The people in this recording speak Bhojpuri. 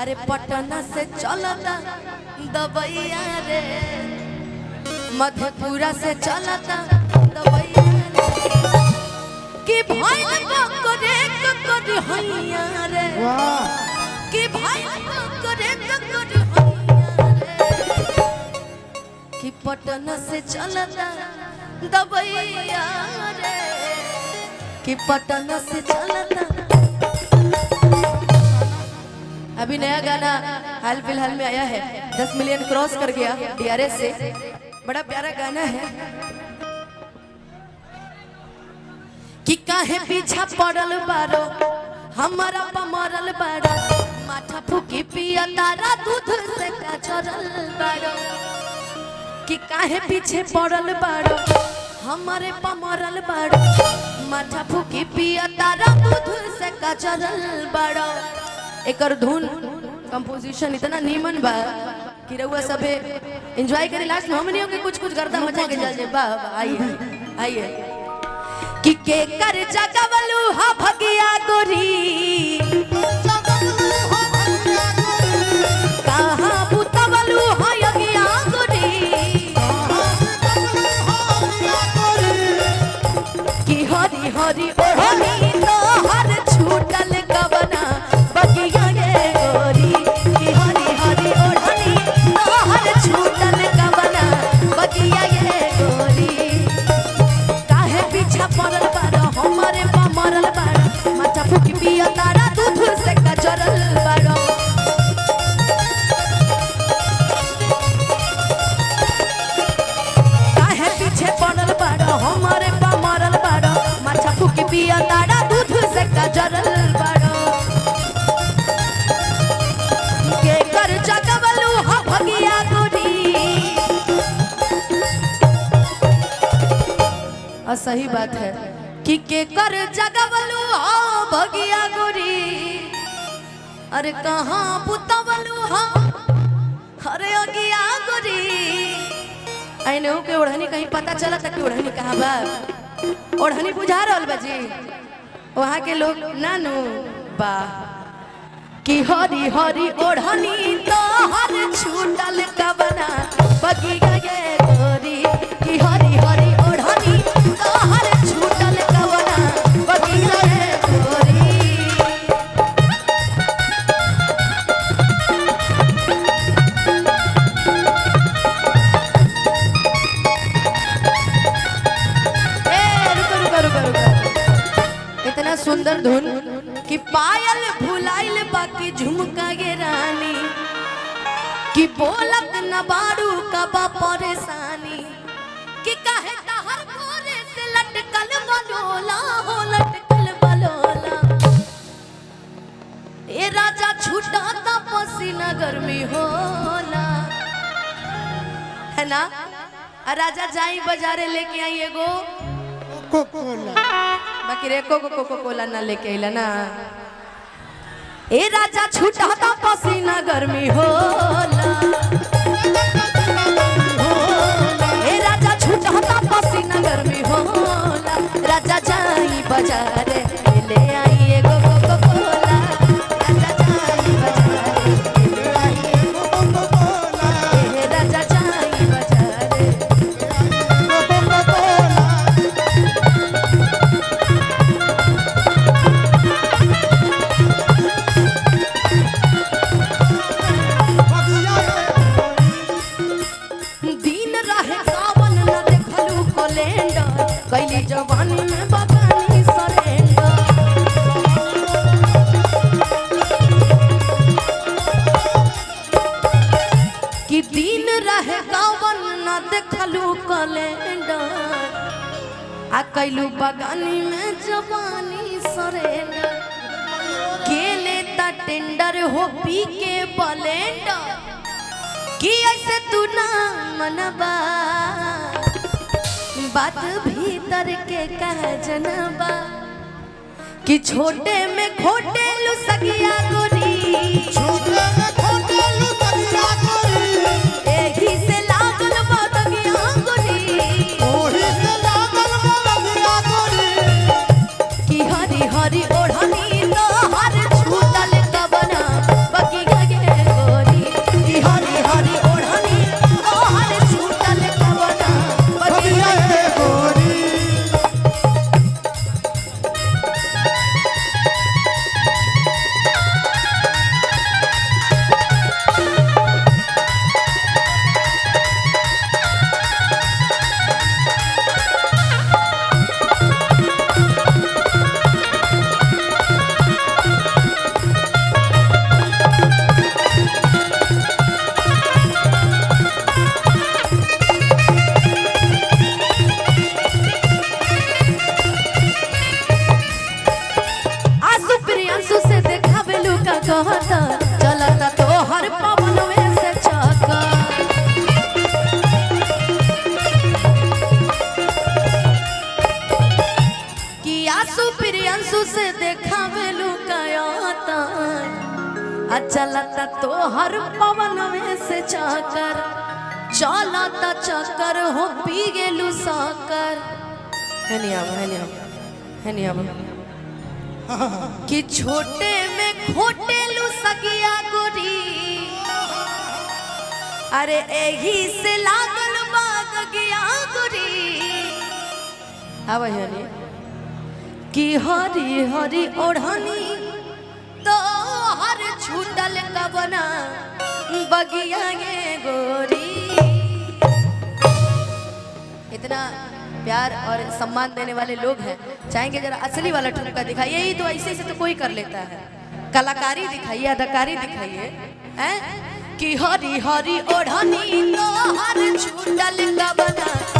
अरे पटना से चलता दबैया रे, मधेपुरा से चलता दबैया रे, कि भाई करे हैया रे, कि भाई करे हैया रे, कि पटना से चलता दबैया रे, कि पटना से चलता। अभी नया गाना हाल फिलहाल में आया है, 10 मिलियन क्रॉस कर गया DRS से, बड़ा प्यारा गाना है। कि काहे पीछा पड़ल बारो हमारा पमरल बारो, माथा फूकी पिया तारा दूध से कचरल बारो, कि काहे पीछे पड़ल बारो हमारे पमरल बारो, माथा फूकी पिया तारा दूध से कचरल बारो। एकर धुन कंपोजिशन इतना नीमन बा कि रउआ सबे एंजॉय करे। लास्ट में हमनियों के कुछ कुछ गर्दा मचा के चल जे। वाह आइए आइए। कि के कर जगवलू हा भगिया गोरी, कहां बुतवलू हा यगिया गोरी, कि हरी हरी ओढ़नी तो हर छूटल कवना बगिया गे गोरी, कि हरी हरी ओढ़नी तो हर छूटल कवना बगिया गे गोरी। काहे पीछा पड़ल बारो हमारे पमरल बारो, माथा फूकी पिया तारा दूध से कचरल बारो। काहे पीछे पड़ल बारो हमारे पमरल बारो, माथा फूकी पिया तारा दूध से कचरल बारो। के कर जगवलू हा भगिया गोरी। और सही बात है कि के कर जगवलू हा भगिया गोरी, अरे कहाँ पुतवलू हा अरे अगिया गोरी। आइने के ओढ़नी कहीं पता चला था कि ओढ़नी कहाँ बा, ओढ़नी बुझा रहल बा जी वहाँ के लोग नानू बा। कि हरी हरी ओढ़नी तो हर छूटल कवना बगिया गे गोरी, कि हरी हरी ओढ़नी तो हर छूटल कवना बगिया गे गोरी। इतना सुंदर धुन कि पायल भुलाइल बाकी झुमका गे रानी, कि बोलत न बारू कबा परेशानी, कि काहे तहर गोरे से लटकल बलोला हो लटकल बलोला। ए राजा छूटा ता पसीना गर्मी होला, है ना। राजा जाई बाजारे लेके आई एगो कोकोला, बाकी रेको को कोको कोला ना लेके आइला ना। ए राजा छूटा ता पसीना गर्मी होला, ए राजा छूटा ता पसीना गर्मी होला। राजा जाई बाजारे ले आई एगो कोको कोला, राजा जाई बाजारे ले आई एगो कोको कोला, ए राजा जाई बाजारे कोको कोला। कैली जवानी में बगानी सरेंडर, कि दिन रहे गावन न देखलू कैलेंडर, आ कैलू बगानी में जवानी सरेंडर। के लेता टेंडर हो पी के बलेंडर, कि ऐसे तू ना मनबा बात भीतर के कह जनबा, कि छोटे में खोटे लुसगिया गोरी, छोटे में खोटे लुसगिया गोरी, एही से लागल बदगिया गोरी, ओही से लागल बदगिया गोरी। कि हरी हरी ओढ़नी तो हर छूटल कवना बगिया गे आंसू से देखा बेलू कयाता चलता तो हर पवन में से चाकर चलता चक्कर हो पी गेलू साकर है नहीं अब कि छोटे में खोटे लू सगिया गोरी अरे एही से लागल बाग गया गोरी अब है कि हरी हरी ओढ़नी तो हर छूटल कबना बगिया गे गोरी। इतना प्यार और सम्मान देने वाले लोग हैं, चाहेंगे जरा असली वाला ठुमका दिखाइए। यही तो ऐसे से तो कोई कर लेता है, कलाकारी दिखाइए, अदाकारी दिखाइए हैं कि हरी हरी ओढ़नी तो हर छूटल कबना